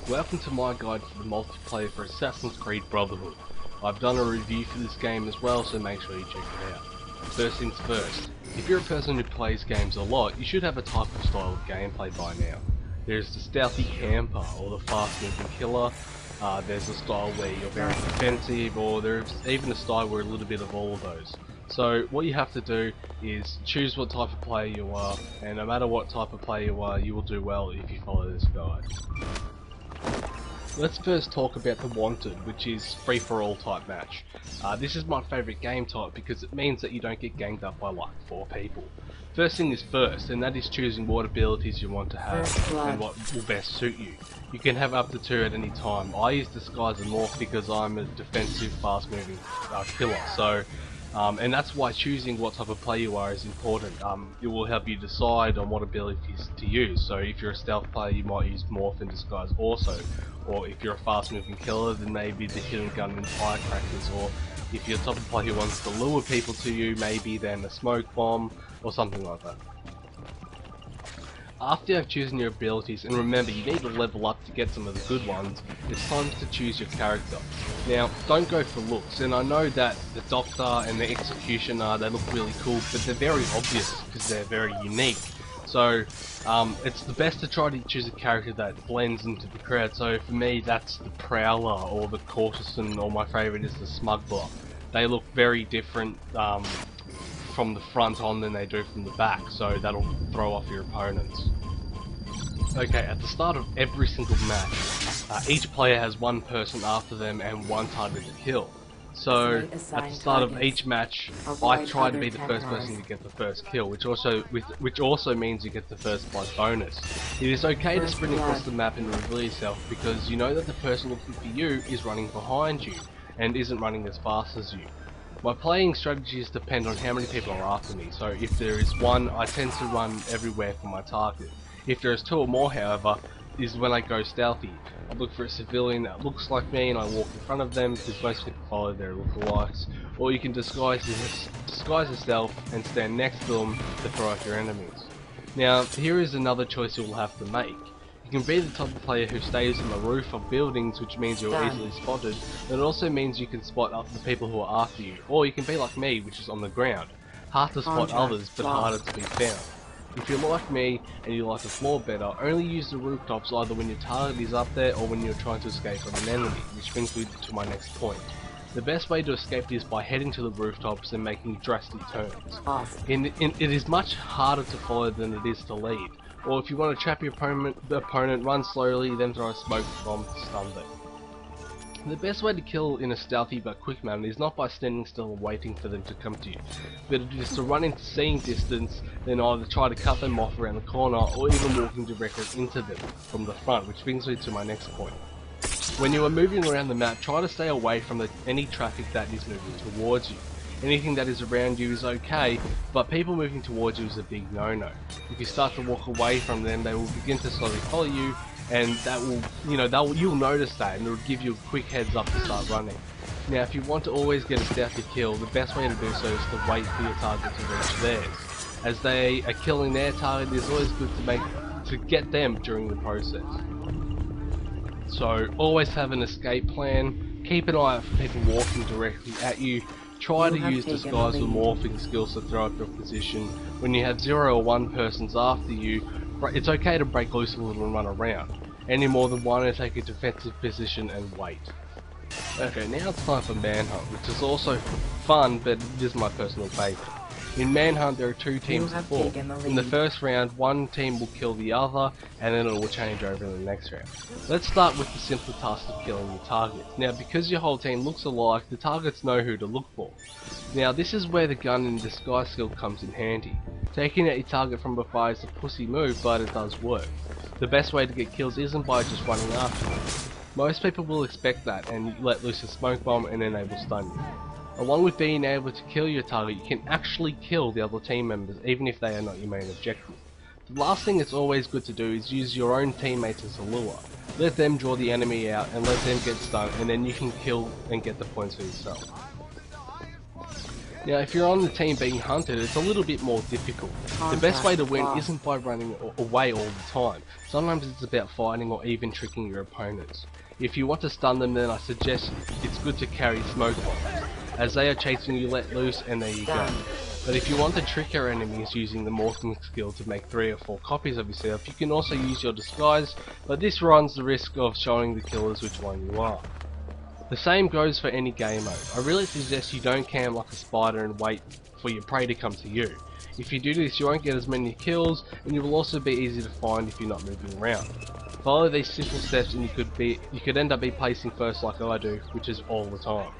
Welcome to my guide for the multiplayer for Assassin's Creed Brotherhood. I've done a review for this game as well, so make sure you check it out. First things first, if you're a person who plays games a lot, you should have a type of style of gameplay by now. There's the stealthy camper, or the fast moving killer. There's a style where you're very defensive, or there's even a style where a little bit of all of those. So what you have to do is choose what type of player you are, and no matter what type of player you are, you will do well if you follow this guide. Let's first talk about the Wanted, which is free-for-all type match. This is my favourite game type because it means that you don't get ganged up by like 4 people. First thing is first, and that is choosing what abilities you want to have and what will best suit you. You can have up to 2 at any time. I use Disguise and Morph because I'm a defensive, fast-moving killer. So, and that's why choosing what type of player you are is important. It will help you decide on what abilities to use. So if you're a stealth player, you might use Morph and Disguise also. Or if you're a fast moving killer, then maybe the Hidden Gun and Firecrackers. Or if you're the type of player who wants to lure people to you, maybe then a Smoke Bomb or something like that. After you have chosen your abilities, and remember you need to level up to get some of the good ones, it's time to choose your character. Now, don't go for looks, and I know that the Doctor and the Executioner, they look really cool, but they're very obvious because they're very unique. So, it's the best to try to choose a character that blends into the crowd. So for me, that's the Prowler, or the Courtesan, or my favourite is the Smuggler. They look very different from the front on than they do from the back, so that'll throw off your opponents. Okay, at the start of every single match, each player has one person after them and one target to kill. So at the start of each match, I try to be the first person to get the first kill, which also means you get the first blood bonus. It is okay to sprint across the map and reveal yourself because you know that the person looking for you is running behind you and isn't running as fast as you. My playing strategies depend on how many people are after me, so if there is one, I tend to run everywhere for my target. If there is 2 or more, however, is when I go stealthy. I look for a civilian that looks like me and I walk in front of them because most people follow their lookalikes, or you can disguise yourself and stand next to them to throw out your enemies. Now, here is another choice you'll have to make. You can be the type of player who stays on the roof of buildings, which means you're easily spotted, but it also means you can spot up the people who are after you. Or you can be like me, which is on the ground. Hard to spot others, but harder to be found. If you're like me, and you like the floor better, only use the rooftops either when your target is up there or when you're trying to escape from an enemy, which brings me to my next point. The best way to escape is by heading to the rooftops and making drastic turns. It is much harder to follow than it is to lead. Or if you want to trap your opponent, run slowly, then throw a smoke bomb to stun them. The best way to kill in a stealthy but quick manner is not by standing still and waiting for them to come to you, but it is to run into seeing distance, then either try to cut them off around the corner, or even walking directly into them from the front, which brings me to my next point. When you are moving around the map, try to stay away from any traffic that is moving towards you. Anything that is around you is okay, but people moving towards you is a big no-no. If you start to walk away from them, they will begin to slowly follow you, and that will, you'll notice that, and it will give you a quick heads up to start running. Now, if you want to always get a stealthy kill, the best way to do so is to wait for your target to reach theirs. As they are killing their target, it is always good to get them during the process. So, always have an escape plan. Keep an eye out for people walking directly at you. Try to use Disguise or Morphing skills to throw up your position. When you have 0 or 1 persons after you, it's okay to break loose a little and run around. Any more than one, take a defensive position and wait. Okay, now it's time for Manhunt, which is also fun, but it is my personal favourite. In Manhunt there are 2 teams of 4. In the first round, one team will kill the other, and then it will change over in the next round. Let's start with the simple task of killing your targets. Now, because your whole team looks alike, the targets know who to look for. Now, this is where the gun and disguise skill comes in handy. Taking out your target from afar is a pussy move, but it does work. The best way to get kills isn't by just running after them. Most people will expect that and let loose a smoke bomb and then they will stun you. Along with being able to kill your target, you can actually kill the other team members even if they are not your main objective. The last thing it's always good to do is use your own teammates as a lure. Let them draw the enemy out and let them get stunned, and then you can kill and get the points for yourself. Now, if you're on the team being hunted, it's a little bit more difficult. The best way to win isn't by running away all the time. Sometimes it's about fighting or even tricking your opponents. If you want to stun them, then I suggest it's good to carry smoke bombs. As they are chasing you, let loose and there you go. But if you want to trick your enemies using the morphing skill to make 3 or 4 copies of yourself, you can also use your disguise, but this runs the risk of showing the killers which one you are. The same goes for any game mode. I really suggest you don't cam like a spider and wait for your prey to come to you. If you do this, you won't get as many kills, and you will also be easy to find if you're not moving around. Follow these simple steps and you could end up placing first like I do, which is all the time.